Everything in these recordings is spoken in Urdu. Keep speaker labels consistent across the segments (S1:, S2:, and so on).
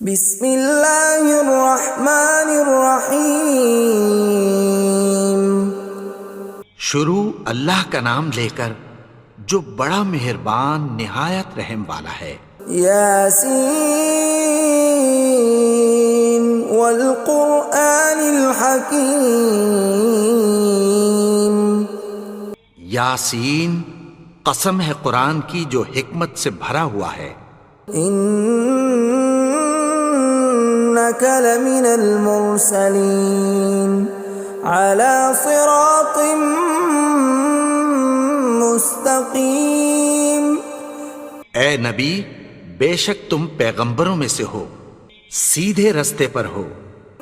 S1: بسم اللہ الرحمن الرحیم۔
S2: شروع اللہ کا نام لے کر جو بڑا مہربان نہایت رحم والا ہے۔
S1: یاسین والقرآن الحکیم۔
S2: یاسین، قسم ہے قرآن کی جو حکمت سے بھرا ہوا ہے۔
S1: انک لمن المرسلین علی صراط مستقیم۔
S2: اے نبی، بے شک تم پیغمبروں میں سے ہو، سیدھے رستے پر ہو۔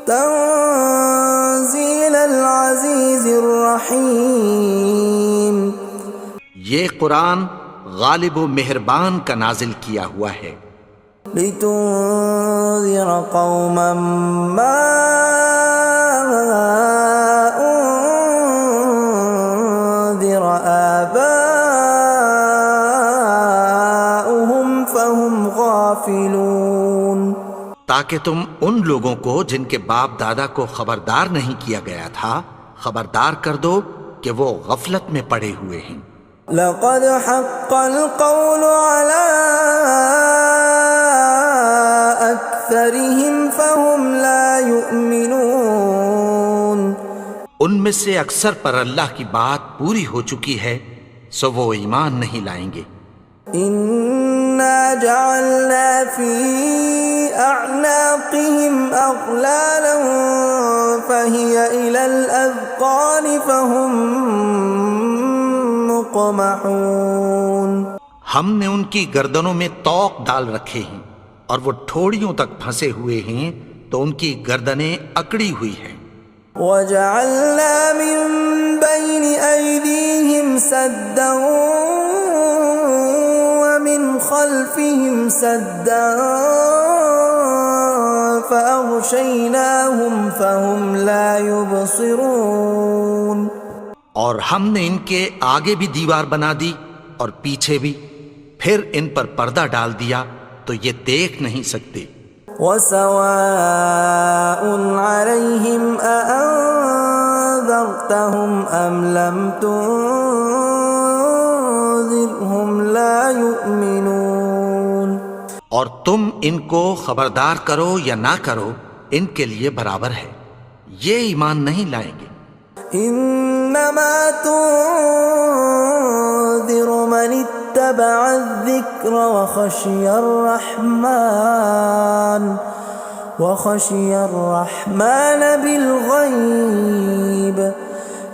S1: تنزیل العزیز الرحیم۔
S2: یہ قرآن غالب و مہربان کا نازل کیا ہوا ہے۔
S1: لتنذر قوما ما انذر آباؤهم فهم غافلون۔
S2: تاکہ تم ان لوگوں کو جن کے باپ دادا کو خبردار نہیں کیا گیا تھا خبردار کر دو کہ وہ غفلت میں پڑے ہوئے ہیں۔
S1: لقد حق القول على أكثرهم فهم لا يؤمنون۔
S2: ان میں سے اکثر پر اللہ کی بات پوری ہو چکی ہے سو وہ ایمان نہیں لائیں گے۔
S1: إنا جعلنا في أعناقهم أغلالا فهي إلى الأذقان فهم مقمحون۔
S2: ہم نے ان کی گردنوں میں طوق ڈال رکھے ہیں اور وہ ٹھوڑیوں تک پھنسے ہوئے ہیں تو ان کی گردنیں اکڑی ہوئی ہیں۔
S1: وَجَعَلْنَا مِن بَيْنِ أَيْدِيهِمْ سَدًّا وَمِنْ خَلْفِهِمْ سَدًّا فَأَغْشَيْنَاهُمْ فَهُمْ لَا يُبْصِرُونَ۔
S2: اور ہم نے ان کے آگے بھی دیوار بنا دی اور پیچھے بھی، پھر ان پر پردہ ڈال دیا تو یہ دیکھ نہیں سکتے۔
S1: وَسَوَاءٌ عَلَيْهِمْ أَأَنذَرْتَهُمْ أَمْ لَمْ تُنذِرْهُمْ لَا يُؤْمِنُونَ۔
S2: اور تم ان کو خبردار کرو یا نہ کرو ان کے لیے برابر ہے، یہ ایمان نہیں لائیں گے۔
S1: انما تنذر من اتبع الذکر وخشی الرحمن بالغیب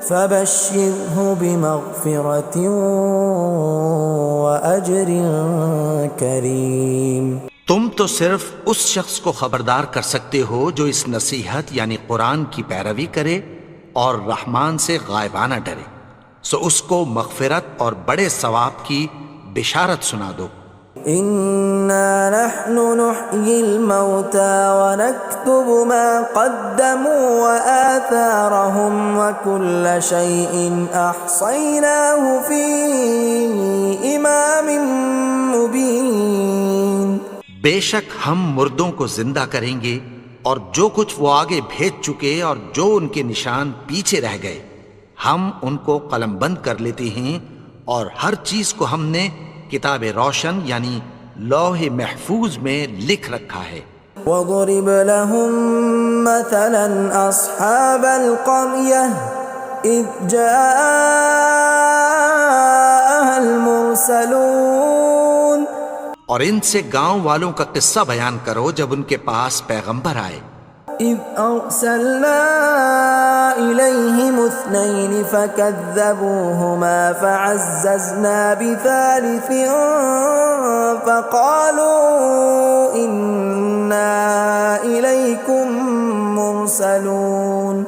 S1: فبشرہ بمغفرۃ واجر کریم۔
S2: تم تو صرف اس شخص کو خبردار کر سکتے ہو جو اس نصیحت یعنی قرآن کی پیروی کرے اور رحمان سے غائبانہ ڈرے، سو اس کو مغفرت اور بڑے ثواب کی بشارت سنا دو۔
S1: اِنَّا نَحْنُ نُحْيِي الْمَوْتَى وَنَكْتُبُ مَا قَدَّمُوا وَآثَارَهُمْ وَكُلَّ شَيْءٍ أَحْصَيْنَاهُ فِي إِمَامٍ مُبِينٍ۔
S2: بے شک ہم مردوں کو زندہ کریں گے اور جو کچھ وہ آگے بھیج چکے اور جو ان کے نشان پیچھے رہ گئے ہم ان کو قلم بند کر لیتے ہیں، اور ہر چیز کو ہم نے کتاب روشن یعنی لوح محفوظ میں لکھ رکھا ہے۔
S1: وَضُرِبْ لَهُم مَّثَلًا أَصْحَابَ الْقَرْيَةِ إِذْ جَاءَهَا الْمُرْسَلُونَ۔
S2: اور ان سے گاؤں والوں کا قصہ بیان کرو جب ان کے پاس پیغمبر آئے۔
S1: إِذْ أَرْسَلْنَا إِلَيْهِمُ اثْنَيْنِ فَكَذَّبُوهُمَا فَعَزَّزْنَا بِثَالِثٍ فَقَالُوا إِنَّا إِلَيْكُمْ مُرْسَلُونَ۔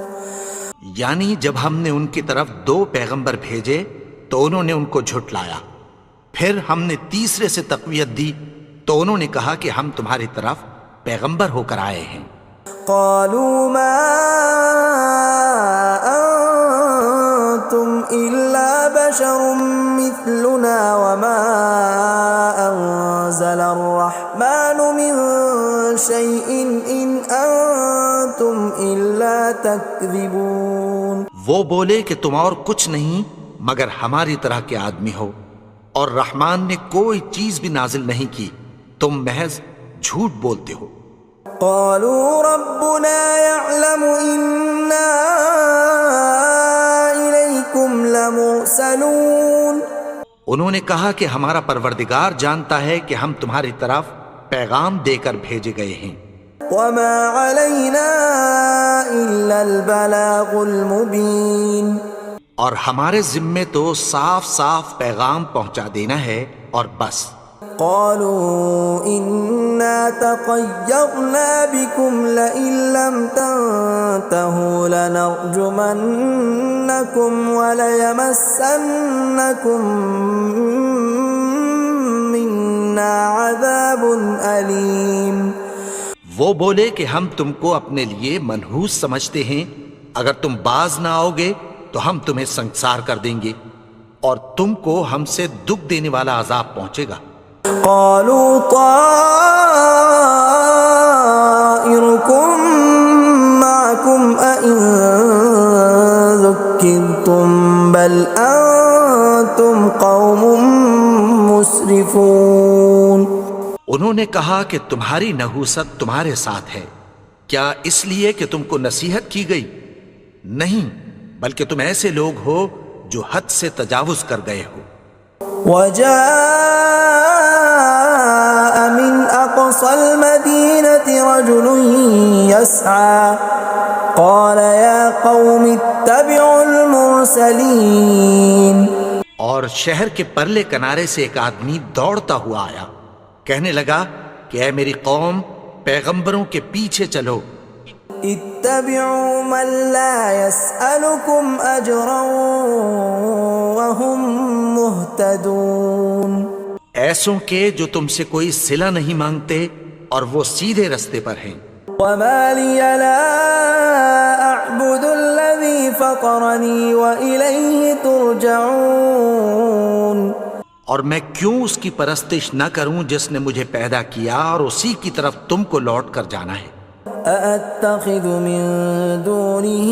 S2: یعنی جب ہم نے ان کی طرف دو پیغمبر بھیجے تو انہوں نے ان کو جھٹلایا، پھر ہم نے تیسرے سے تقویت دی تو انہوں نے کہا کہ ہم تمہاری طرف پیغمبر ہو کر آئے ہیں۔
S1: قالوا ما انتم الا بشر مثلنا وما انزل الرحمن من شيء إن أنتم إلا تكذبون.
S2: وہ بولے کہ تم اور کچھ نہیں مگر ہماری طرح کے آدمی ہو، اور رحمان نے کوئی چیز بھی نازل نہیں کی، تم محض جھوٹ بولتے ہو.
S1: قالوا ربنا يعلم إنا إليكم لمرسلون.
S2: انہوں نے کہا کہ ہمارا پروردگار جانتا ہے کہ ہم تمہاری طرف پیغام دے کر بھیجے گئے ہیں.
S1: وما علينا إلا البلاغ المبين.
S2: اور ہمارے ذمے تو صاف صاف پیغام پہنچا دینا ہے اور بس.
S1: قالوا إنا تطيرنا بكم لئن لم تنتهوا لنرجمنكم وليمسنكم منا عذاب أليم.
S2: وہ بولے کہ ہم تم کو اپنے لیے منحوس سمجھتے ہیں، اگر تم باز نہ آؤ گے تو ہم تمہیں سنسار کر دیں گے اور تم کو ہم سے دکھ دینے والا عذاب پہنچے گا.
S1: قالوا طائركم معكم أئن ذكرتم بل أنتم قوم مسرفون.
S2: انہوں نے کہا کہ تمہاری نحوست تمہارے ساتھ ہے، کیا اس لیے کہ تم کو نصیحت کی گئی؟ نہیں، بلکہ تم ایسے لوگ ہو جو حد سے تجاوز کر گئے ہو.
S1: وجاء من أقصى المدينة رجل يسعى قال يا قوم اتبعوا المرسلين.
S2: اور شہر کے پرلے کنارے سے ایک آدمی دوڑتا ہوا آیا، کہنے لگا کہ اے میری قوم، پیغمبروں کے پیچھے چلو.
S1: اتبعوا من لا يسألكم أجرا وهم مهتدون.
S2: ایسوں کے جو تم سے کوئی صلہ نہیں مانگتے اور وہ سیدھے رستے پر ہیں.
S1: وما لي لا أعبد الذي فطرني وإليه ترجعون.
S2: اور میں کیوں اس کی پرستش نہ کروں جس نے مجھے پیدا کیا اور اسی کی طرف تم کو لوٹ کر جانا ہے.
S1: أأتخذ من دونه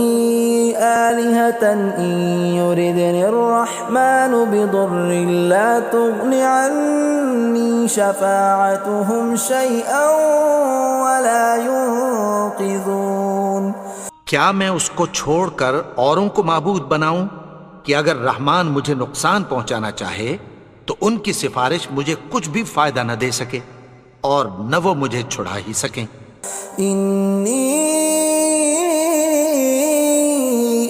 S1: آلهة إن يردني الرحمن بضر لا تغن عني شفاعتهم شيئا ولا ينقذون.
S2: کیا میں اس کو چھوڑ کر اوروں کو معبود بناؤں کہ اگر رحمان مجھے نقصان پہنچانا چاہے تو ان کی سفارش مجھے کچھ بھی فائدہ نہ دے سکے اور نہ وہ مجھے چھڑا ہی سکیں.
S1: إني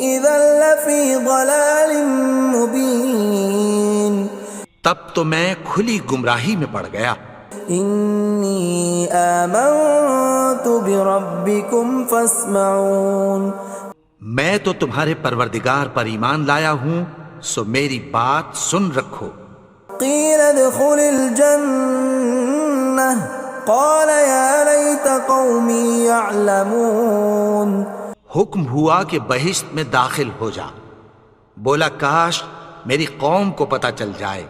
S1: إذا لفي ضلال مبين.
S2: تب تو میں کھلی گمراہی میں پڑ گیا.
S1: إني آمنت بربكم فاسمعون.
S2: میں تو تمہارے پروردگار پر ایمان لایا ہوں، سو میری بات سن رکھو.
S1: قيل ادخل الجنة قال يا ليت قومي يعلمون.
S2: حکم ہوا کہ بہشت میں داخل ہو جا. بولا کاش میری قوم کو پتہ چل جائے.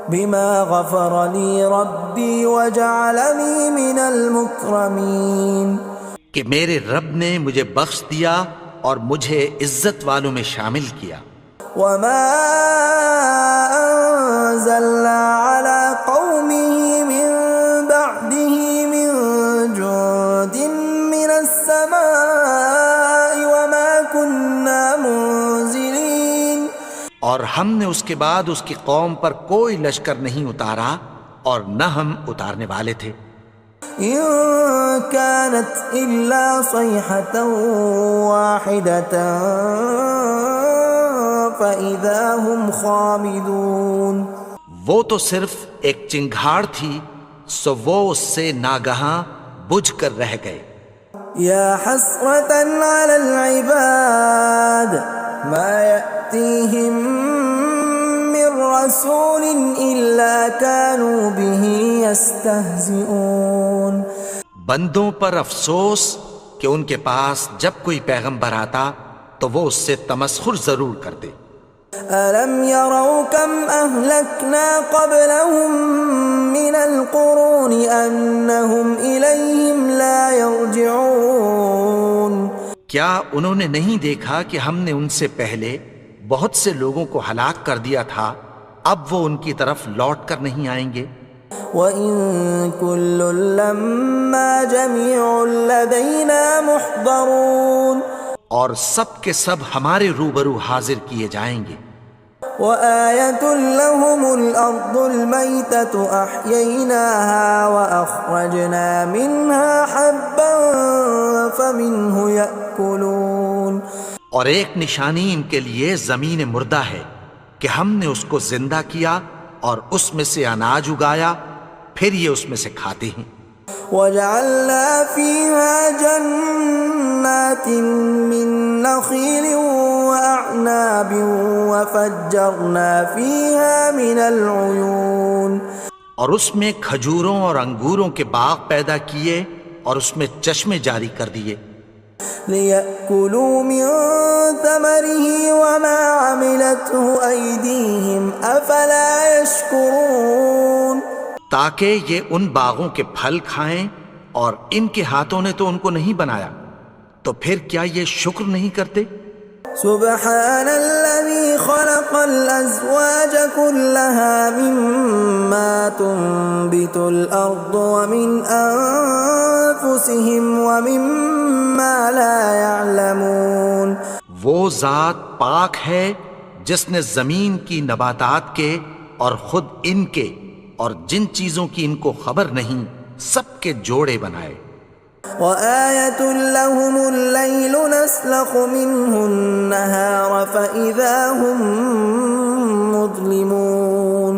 S1: بما غفر لي ربي وجعلني من المكرمين.
S2: کہ میرے رب نے مجھے بخش دیا اور مجھے عزت والوں میں شامل کیا.
S1: وما أنزلنا على قومه من بعده من جند من السماء وما كنا منزلين.
S2: اور ہم نے اس کے بعد اس کی قوم پر کوئی لشکر نہیں اتارا اور نہ ہم اتارنے والے تھے.
S1: إن كانت إلا صيحة واحدة فإذا هم خامدون.
S2: وہ تو صرف ایک چنگھاڑ تھی، سو وہ اس سے ناگہاں بجھ کر رہ گئے.
S1: يا حسرة على العباد ما يأتيهم من رسول إلا كانوا به يستهزئون.
S2: بندوں پر افسوس کہ ان کے پاس جب کوئی پیغمبر آتا تو وہ اس سے تمسخر ضرور کرتے.
S1: ألم يروا كم أهلكنا قبلهم من القرون أنهم إليهم لا يرجعون
S2: کیا انہوں نے نہیں دیکھا کہ ہم نے ان سے پہلے بہت سے لوگوں کو ہلاک کر دیا تھا، اب وہ ان کی طرف لوٹ کر نہیں آئیں گے؟
S1: وَإِن كُلٌّ لَّمَّا جَمِيعٌ لَّدَيْنَا مُحْضَرُونَ
S2: اور سب کے سب ہمارے روبرو حاضر کیے جائیں گے۔
S1: وَآيَةٌ لَّهُمُ الْأَرْضُ الْمَيْتَةُ أَحْيَيْنَاهَا وَأَخْرَجْنَا مِنْهَا حَبًّا فَمِنْهُ يَأْكُلُونَ
S2: اور ایک نشانی ان کے لیے زمین مردہ ہے کہ ہم نے اس کو زندہ کیا اور اس میں سے اناج اگایا، پھر یہ اس میں سے کھاتے ہیں۔
S1: وَجَعَلْنَا فِيهَا جَنَّاتٍ مِّن نَّخِيلٍ وَأَعْنَابٍ وَفَجَّرْنَا فِيهَا مِنَ الْعُيُونِ
S2: اور اس میں کھجوروں اور انگوروں کے باغ پیدا کیے اور اس میں چشمے جاری کر دیے،
S1: لِيَأْكُلُوا مِن ثَمَرِهِ وَمَا عَمِلَتْهُ أَيْدِيهِمْ أَفَلَا يَشْكُرُونَ
S2: تاکہ یہ ان باغوں کے پھل کھائیں، اور ان کے ہاتھوں نے تو ان کو نہیں بنایا، تو پھر کیا یہ شکر نہیں کرتے؟
S1: سبحان الذي خلق الأزواج كلها مما تنبت الأرض ومن أنفسهم ومما لا يعلمون
S2: وہ ذات پاک ہے جس نے زمین کی نباتات کے اور خود ان کے اور جن چیزوں کی ان کو خبر نہیں سب کے جوڑے بنائے۔
S1: وَآيَةٌ لَّهُمُ اللَّيْلُ نَسْلَخُ مِنْهُ النَّهَارَ فَإِذَا هُم مُظْلِمُونَ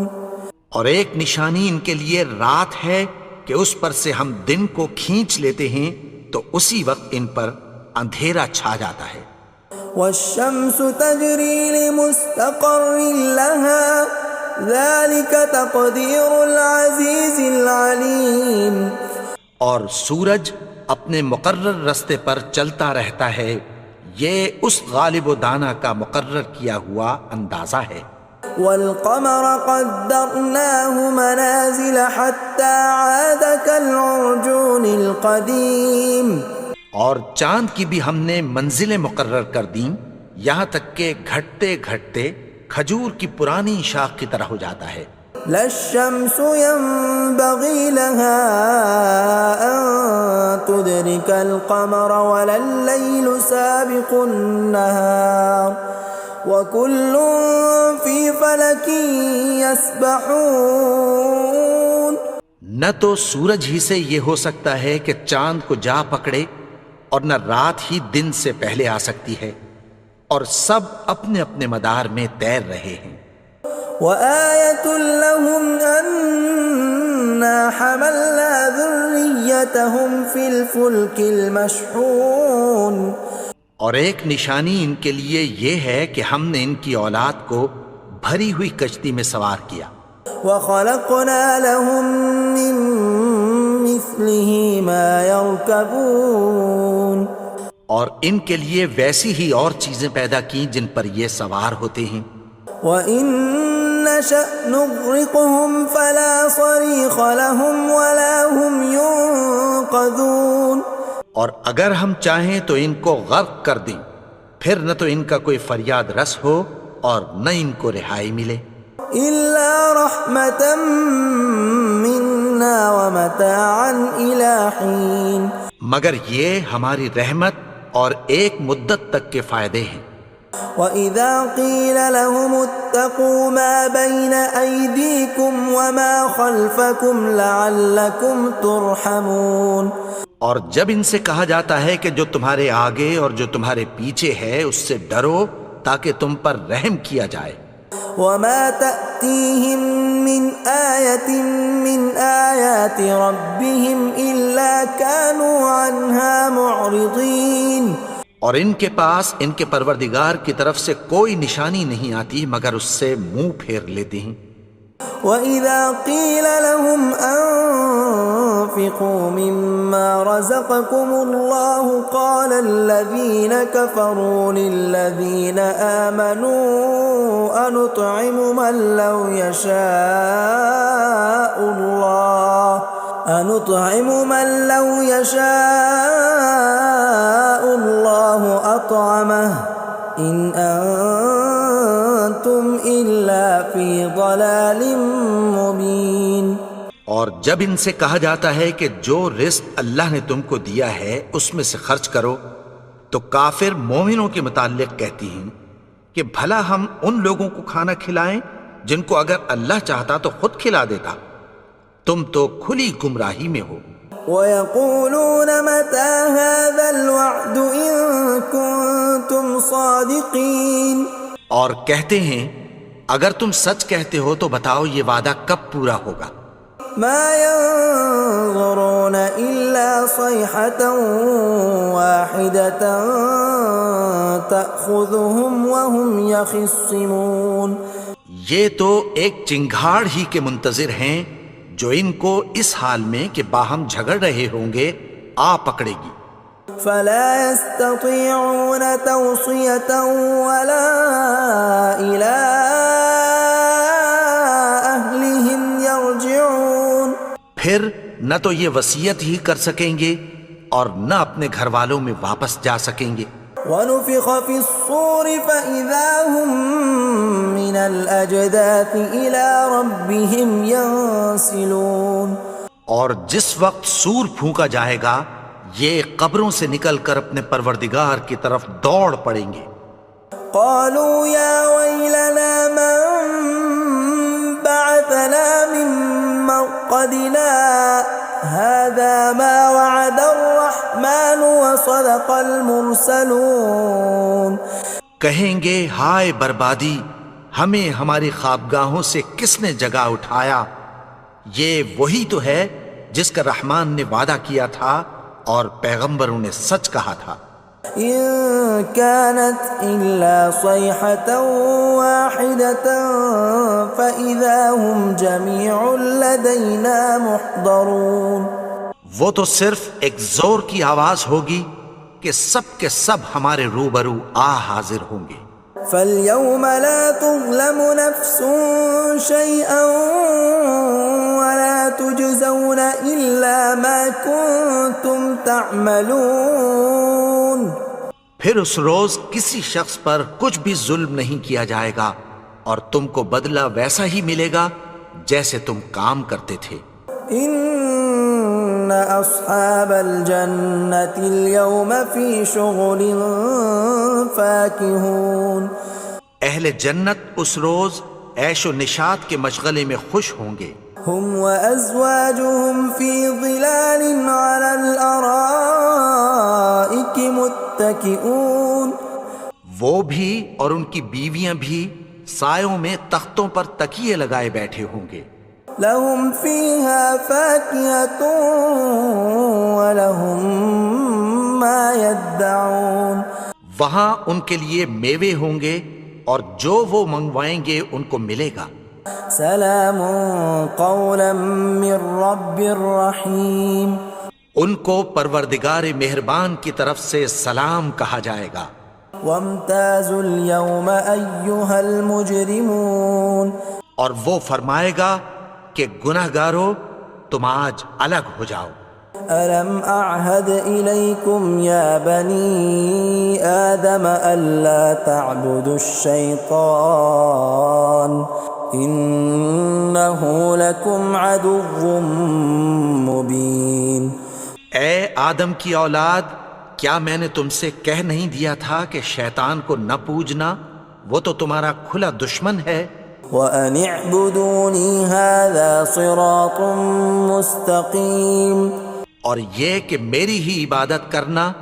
S2: اور ایک نشانی ان کے لیے رات ہے کہ اس پر سے ہم دن کو کھینچ لیتے ہیں تو اسی وقت ان پر اندھیرا چھا جاتا ہے۔
S1: وَالشَّمْسُ تَجْرِي لِمُسْتَقَرٍّ لَّهَا ذَلِكَ تَقْدِيرُ الْعَزِيزِ الْعَلِيمِ
S2: اور سورج اپنے مقرر رستے پر چلتا رہتا ہے، یہ اس غالب و دانا کا مقرر کیا ہوا اندازہ ہے۔
S1: وَالْقَمَرَ قَدَّرْنَاهُ مَنَازِلَ حَتَّى عَادَ كَالْعُرْجُونِ الْقَدِيمِ
S2: اور چاند کی بھی ہم نے منزلیں مقرر کر دیں، یہاں تک کہ گھٹتے گھٹتے کھجور کی پرانی شاخ کی طرح ہو جاتا ہے۔
S1: لا الشمس ينبغي لها أن تدرك القمر ولا الليل سابق النهار وكل في فلك يسبحون
S2: نہ تو سورج ہی سے یہ ہو سکتا ہے کہ چاند کو جا پکڑے، اور نہ رات ہی دن سے پہلے آ سکتی ہے، اور سب اپنے اپنے مدار میں تیر رہے ہیں۔
S1: وَآيَةٌ لَّهُمْ أَنَّا حَمَلْنَا ذُرِّيَّتَهُمْ فِي الْفُلْكِ الْمَشْحُونِ
S2: اور ایک نشانی ان کے لیے یہ ہے کہ ہم نے ان کی اولاد کو بھری ہوئی کشتی میں سوار کیا۔
S1: وَخَلَقْنَا لَهُم مِّن مِّثْلِهِ مَا يَرْكَبُونَ
S2: اور ان کے لیے ویسی ہی اور چیزیں پیدا کی جن پر یہ سوار ہوتے ہیں۔
S1: وَإِن نَّشَأْ نُغْرِقْهُمْ فَلَا صَرِيخَ لَهُمْ وَلَا هُمْ يُنقَذُونَ
S2: اور اگر ہم چاہیں تو ان کو غرق کر دیں، پھر نہ تو ان کا کوئی فریاد رس ہو اور نہ ان کو رہائی ملے۔
S1: إِلَّا رَحْمَةً مِّنَّا وَمَتَاعًا إِلَىٰ حِينٍ
S2: مگر یہ ہماری رحمت اور ایک مدت تک کے فائدے ہیں۔
S1: وَإِذَا قِيلَ لَهُمُ اتَّقُوا مَا بَيْنَ أَيْدِيكُمْ وَمَا خَلْفَكُمْ لَعَلَّكُمْ تُرْحَمُونَ
S2: اور جب ان سے کہا جاتا ہے کہ جو تمہارے آگے اور جو تمہارے پیچھے ہے اس سے ڈرو تاکہ تم پر رحم کیا جائے۔
S1: وَمَا تَأْتِيهِم مِّنْ آيَةٍ مِّنْ آيَاتِ رَبِّهِمْ إِلَّا كَانُوا عَنْهَا مُعْرِضِينَ
S2: اور ان کے پاس ان کے پروردگار کی طرف سے کوئی نشانی نہیں آتی مگر اس سے منہ پھیر لیتے ہیں۔
S1: وَإِذَا قِيلَ لَهُمْ وأنفقوا مما رزقكم الله قال الذين كفروا للذين آمنوا أنطعم من لو يشاء الله أطعمه إن أنتم إلا في ضلال مبين۔
S2: اور جب ان سے کہا جاتا ہے کہ جو رزق اللہ نے تم کو دیا ہے اس میں سے خرچ کرو، تو کافر مومنوں کے متعلق کہتی ہیں کہ بھلا ہم ان لوگوں کو کھانا کھلائیں جن کو اگر اللہ چاہتا تو خود کھلا دیتا، تم تو کھلی گمراہی میں ہو۔
S1: وَيَقُولُونَ مَتَى هَذَا الْوَعْدُ إِن كُنتُمْ صَادِقِينَ،
S2: اور کہتے ہیں اگر تم سچ کہتے ہو تو بتاؤ یہ وعدہ کب پورا ہوگا۔
S1: مَا يَنظُرُونَ إِلَّا صَيْحَةً وَاحِدَةً تَأْخُذُهُمْ وَهُمْ يَخِصِّمُونَ،
S2: یہ تو ایک چنگھاڑ ہی کے منتظر ہیں جو ان کو اس حال میں کہ باہم جھگڑ رہے ہوں گے آ پکڑے گی۔
S1: فَلَا يَسْتَطِيعُونَ تَوْصِيَةً وَلَا إِلَىٰ أَهْلِهِمْ يَرْجِعُونَ،
S2: پھر نہ تو یہ وصیت ہی کر سکیں گے اور نہ اپنے گھر والوں میں واپس جا سکیں گے۔
S1: وَنُفِخَ فِي الصُّورِ فَإِذَا هُم مِّنَ الْأَجْدَاثِ إِلَىٰ رَبِّهِمْ يَنسِلُونَ،
S2: اور جس وقت سور پھونکا جائے گا یہ قبروں سے نکل کر اپنے پروردگار کی طرف دوڑ پڑیں گے۔
S1: قالوا يا ويلنا من بعثنا من مرقدنا هذا ما وعد الرحمن وصدق المرسلون،
S2: کہیں گے ہائے بربادی، ہمیں ہماری خوابگاہوں سے کس نے جگا اٹھایا، یہ وہی تو ہے جس کا رحمان نے وعدہ کیا تھا اور پیغمبروں نے سچ کہا تھا۔
S1: إن كانت إلا صيحة واحدة فإذا هم جميع لدينا محضرون،
S2: وہ تو صرف ایک زور کی آواز ہوگی کہ سب کے سب ہمارے روبرو آ حاضر ہوں گے۔
S1: فَالْيَوْمَ لَا تُظْلَمُ نَفْسٌ شَيْئًا وَلَا تُجْزَوْنَ إِلَّا مَا كُنتُمْ تَعْمَلُونَ،
S2: پھر اس روز کسی شخص پر کچھ بھی ظلم نہیں کیا جائے گا اور تم کو بدلہ ویسا ہی ملے گا جیسے تم کام کرتے تھے۔
S1: إِنَّ أَصْحَابَ الْجَنَّةِ الْيَوْمَ فِي شُغُلٍ فَاكِهُونَ،
S2: اہل جنت اس روز عیش و نشاط کے مشغلے میں خوش ہوں گے۔
S1: هُمْ وَأَزْوَاجُهُمْ فِي ظِلَالٍ عَلَى الْأَرَائِكِ مُتَّكِئُونَ،
S2: وہ بھی اور ان کی بیویاں بھی سایوں میں تختوں پر تکیے لگائے بیٹھے ہوں گے۔
S1: لَهُمْ فِيهَا فَاكِهَةٌ وَلَهُمْ مَا يَدَّعُونَ،
S2: وہاں ان کے لیے میوے ہوں گے اور جو وہ منگوائیں گے ان کو ملے گا۔
S1: سلام قولا من رب الرحیم،
S2: ان کو پروردگار مہربان کی طرف سے سلام کہا جائے گا۔
S1: وامتازوا اليوم ایھا المجرمون،
S2: اور وہ فرمائے گا کہ گنہگارو تم آج الگ ہو جاؤ۔
S1: ألم أعهد إليكم يا بني آدم ألا تعبدوا الشيطان إنه لكم عدو مبين۔
S2: اے آدم کی اولاد، کیا میں نے تم سے کہہ نہیں دیا تھا کہ شیطان کو نہ پوجنا، وہ تو تمہارا کھلا دشمن ہے۔
S1: وَأَنِ اعْبُدُونِي هَذَا صِرَاطٌ مُسْتَقِيمٌ،
S2: اور یہ کہ میری ہی عبادت کرنا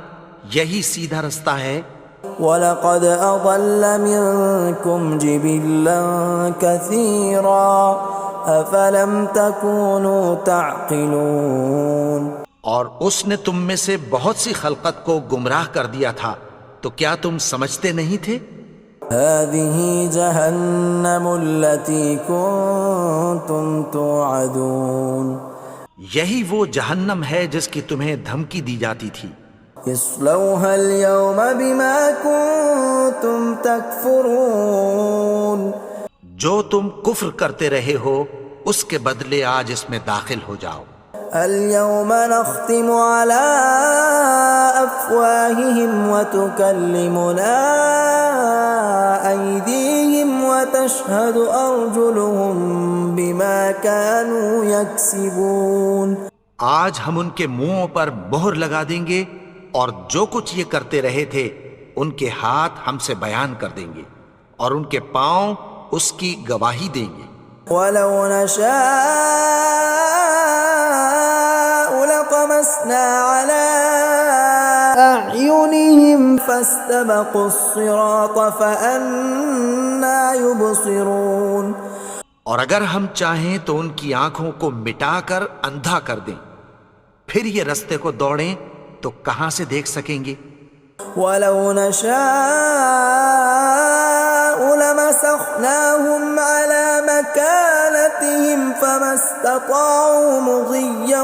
S2: یہی سیدھا رستہ ہے۔
S1: وَلَقَدْ أَضَلَّ مِنْكُمْ جِبِلًّا كَثِيرًا أَفَلَمْ تَكُونُوا تَعْقِلُونَ،
S2: اور اس نے تم میں سے بہت سی خلقت کو گمراہ کر دیا تھا، تو کیا تم سمجھتے نہیں تھے؟
S1: هَذِهِ جَهَنَّمُ الَّتِي كُنْتُمْ تُوعَدُونَ،
S2: یہی وہ جہنم ہے جس کی تمہیں دھمکی دی جاتی تھی.
S1: اصلوها اليوم بما كنتم تكفرون.
S2: جو تم کفر کرتے رہے ہو اس کے بدلے آج اس میں داخل ہو جاؤ.
S1: اليوم نختم على أفواههم وتكلمنا أيديهم وتشهد أرجلهم بما كانوا يكسبون.
S2: آج ہم ان کے منہوں پر مہر لگا دیں گے اور جو کچھ یہ کرتے رہے تھے ان کے ہاتھ ہم سے بیان کر دیں گے اور ان کے پاؤں اس کی گواہی دیں گے.
S1: ولو نشاء لطمسنا على أعينهم فاستبقوا الصراط فأنى يبصرون.
S2: اور اگر ہم چاہیں تو ان کی آنکھوں کو مٹا کر اندھا کر دیں، پھر یہ رستے کو دوڑیں تو کہاں سے دیکھ سکیں گے.
S1: ولو نشاء لمسخناهم على مكانتهم فما استطاعوا مضيا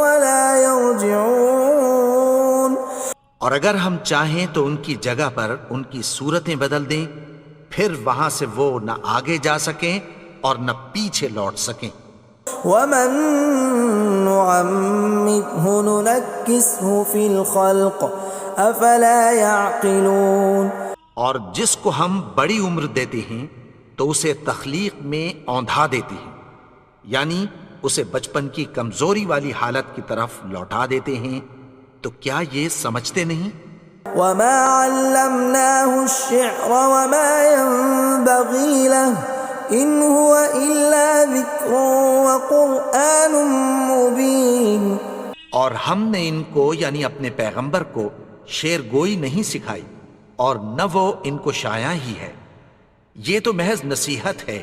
S1: ولا يرجعون.
S2: اور اگر ہم چاہیں تو ان کی جگہ پر ان کی صورتیں بدل دیں، پھر وہاں سے وہ نہ آگے جا سکیں اور نہ پیچھے لوٹ سکیں.
S1: ومن نعمره ننكسه في الخلق افلا يعقلون.
S2: اور جس کو ہم بڑی عمر دیتے ہیں تو اسے تخلیق میں اوندھا دیتے ہیں، یعنی اسے بچپن کی کمزوری والی حالت کی طرف لوٹا دیتے ہیں. تو کیا یہ سمجھتے نہیں؟
S1: وما علمناه الشعر وما ينبغي له ان هو الا ذکر وقرآن مبین.
S2: اور ہم نے ان کو یعنی اپنے پیغمبر کو شعر گوئی نہیں سکھائی اور نہ وہ ان کو شایع ہی ہے، یہ تو محض نصیحت ہے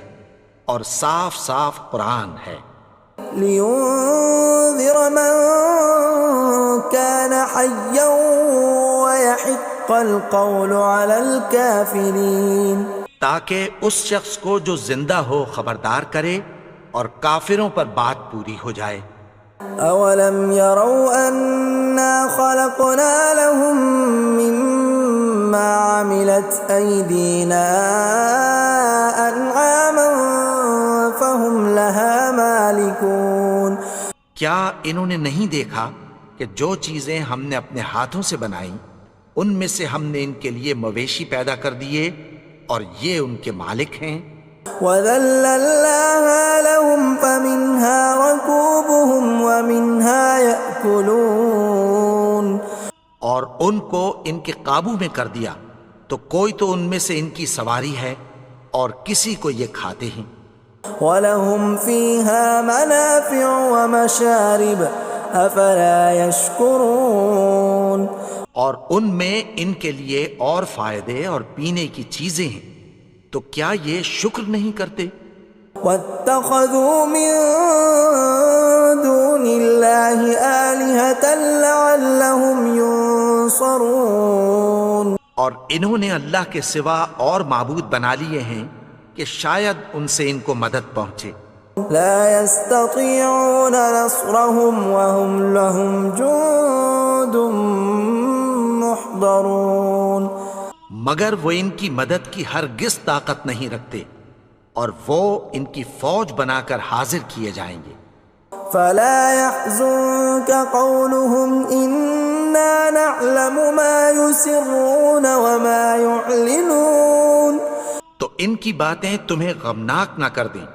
S2: اور صاف صاف قرآن ہے.
S1: لینذر من كان حیا ويحق القول على الكافرین.
S2: تاکہ اس شخص کو جو زندہ ہو خبردار کرے اور کافروں پر بات پوری ہو جائے.
S1: اولم يروا انا خلقنا لهم مما عملت ايدينا انعاما فهم لها مالكون.
S2: کیا انہوں نے نہیں دیکھا کہ جو چیزیں ہم نے اپنے ہاتھوں سے بنائیں ان میں سے ہم نے ان کے لیے مویشی پیدا کر دیے اور یہ ان کے مالک ہیں.
S1: وَذَلَّلْنَاهَا لَهُمْ فَمِنْهَا رَكُوبُهُمْ وَمِنْهَا يَأْكُلُونَ.
S2: اور ان کو ان کے قابو میں کر دیا تو کوئی تو ان میں سے ان کی سواری ہے اور کسی کو یہ کھاتے ہیں.
S1: وَلَهُمْ فِيهَا مَنَافِعُ وَمَشَارِبُ أَفَلَا يَشْكُرُونَ.
S2: اور ان میں ان کے لیے اور فائدے اور پینے کی چیزیں ہیں، تو کیا یہ شکر نہیں کرتے؟
S1: وَاتَّخَذُوا مِن دُونِ اللَّهِ آلِهَةً لَعَلَّهُمْ يُنصَرُونَ.
S2: اور انہوں نے اللہ کے سوا اور معبود بنا لیے ہیں کہ شاید ان سے ان کو مدد پہنچے.
S1: لا يستطيعون نصرهم وهم لهم جند محضرون.
S2: مگر وہ ان کی مدد کی ہرگز طاقت نہیں رکھتے اور وہ ان کی فوج بنا کر حاضر کیے جائیں گے.
S1: فلا يحزنك قولهم إنا نعلم ما يسرون وما يعلنون.
S2: تو ان کی باتیں تمہیں غمناک نہ کر دیں،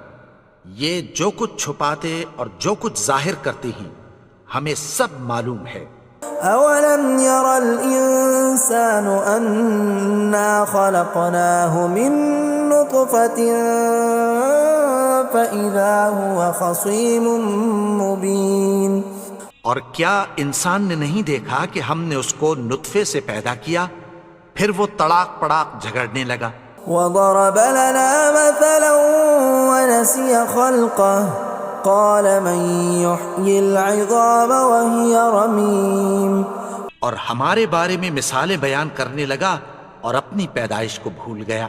S2: یہ جو کچھ چھپاتے اور جو کچھ ظاہر کرتے ہیں ہمیں سب معلوم ہے.
S1: اولم ير الانسان انا خلقناه من نطفة فاذا هو خصيم مبين.
S2: اور کیا انسان نے نہیں دیکھا کہ ہم نے اس کو نطفے سے پیدا کیا پھر وہ تڑاک پڑاک جھگڑنے لگا.
S1: وضرب لنا مثلا ونسي خلقه قال من يحيي العظام وهي رميم.
S2: اور ہمارے بارے میں مثالیں بیان کرنے لگا اور اپنی پیدائش کو بھول گیا.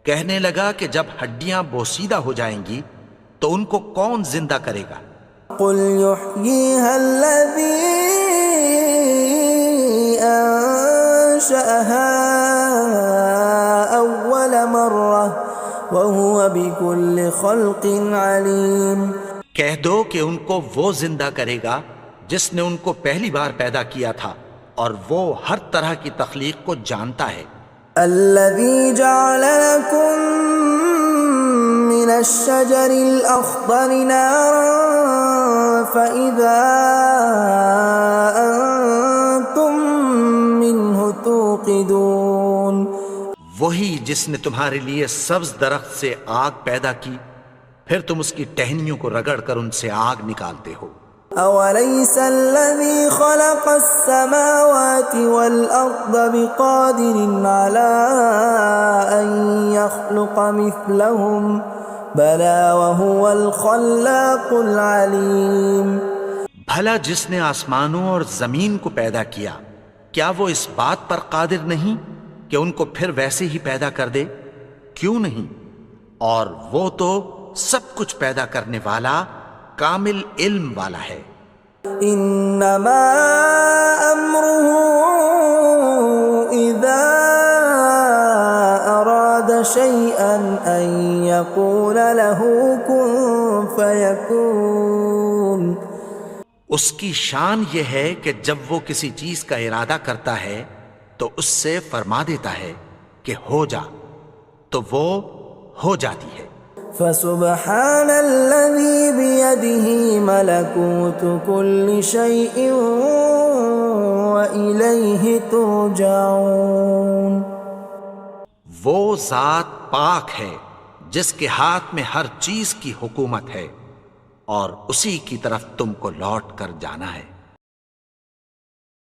S2: کہنے لگا کہ جب ہڈیاں بوسیدہ ہو جائیں گی تو ان کو کون زندہ کرے گا
S1: قل يحييها الذي أنشأها أول مرة وهو بكل خلق عليم۔
S2: کہہ دو کہ ان کو وہ زندہ کرے گا جس نے ان کو پہلی بار پیدا کیا تھا، اور وہ ہر طرح کی تخلیق کو جانتا ہے۔
S1: الذي جعل لكم من الشجر الأخضر نارا فإذا أنتم منه توقدون،
S2: وہی جس نے تمہارے لیے سبز درخت سے آگ پیدا کی، پھر تم اس کی ٹہنیوں کو رگڑ کر ان سے آگ نکالتے ہو۔
S1: أوليس الذي خلق السماوات والأرض بقادر على أن يخلق مثلهم بلى وهو الخلاق العليم۔
S2: بھلا جس نے آسمانوں اور زمین کو پیدا کیا، کیا وہ اس بات پر قادر نہیں کہ ان کو پھر ویسے ہی پیدا کر دے؟ کیوں نہیں؟ اور وہ تو سب کچھ پیدا کرنے والا، کامل علم والا ہے۔
S1: انما امره اذا اراد شيئا ان يقول له كن فيكون۔
S2: اس کی شان یہ ہے کہ جب وہ کسی چیز کا ارادہ کرتا ہے تو اس سے فرما دیتا ہے کہ ہو جا، تو وہ ہو جاتی ہے۔
S1: فسبحان الذي بيده ملكوت كل شيء وإليه ترجعون۔
S2: وہ ذات پاک ہے جس کے ہاتھ میں ہر چیز کی حکومت ہے، اور اسی کی طرف تم کو لوٹ کر جانا ہے۔